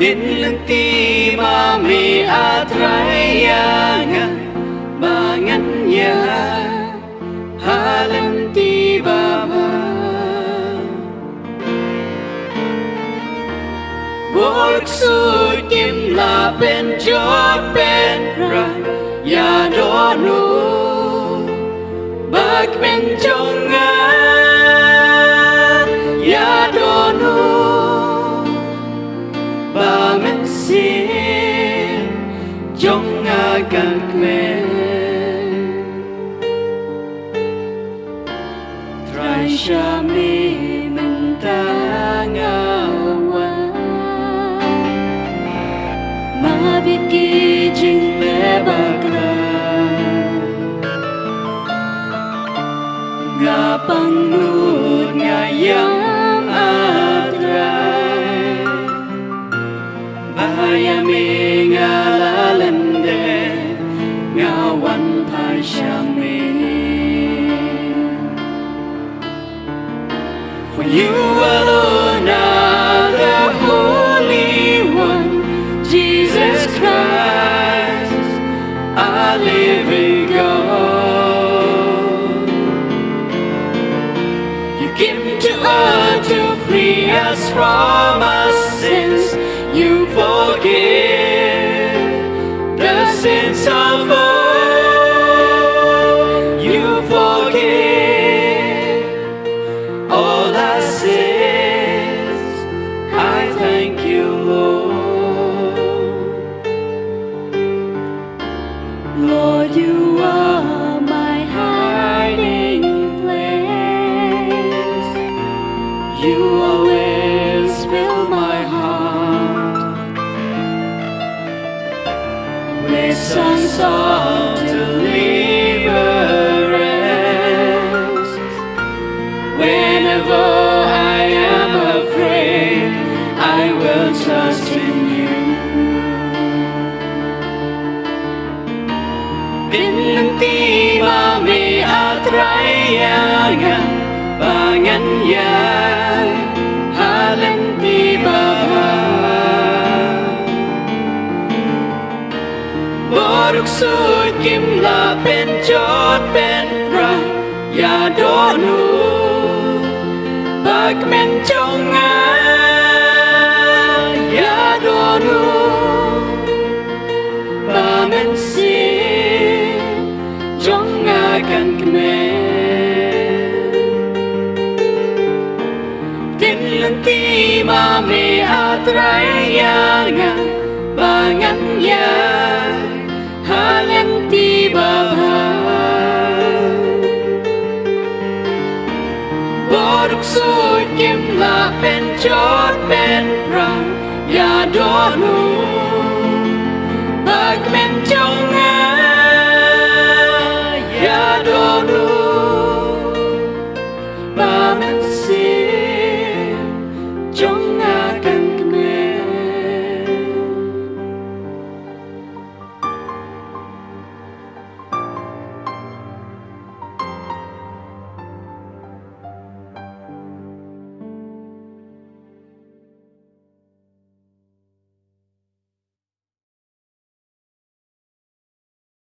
Btin Lynti mami Trai ngan halenti babha ksuid pynjot pynpra dohnud bakmen jong dohnud mynsiem jong kmen Trai mynta jingleh bakla pangnud Trai bahaya lyndet phai for you alone are the Holy One, Jesus Christ, our living God. You came to earth to free us from our sins. You forgive the sins of all. You forgive all our sins. I thank you, Lord. Lord, you are my hiding place. You always fill my heart with songs of deliverance. Whenever I am afraid, I will trust in you. Btin Lynti mami Trai ngan halenti babha ksuid pynjot pynpra dohnud bakmen jong dohnud mynsiem jong kmen Btin Lynti mami Trai ngan halenti babha ksuid pynjot pynpra dohnud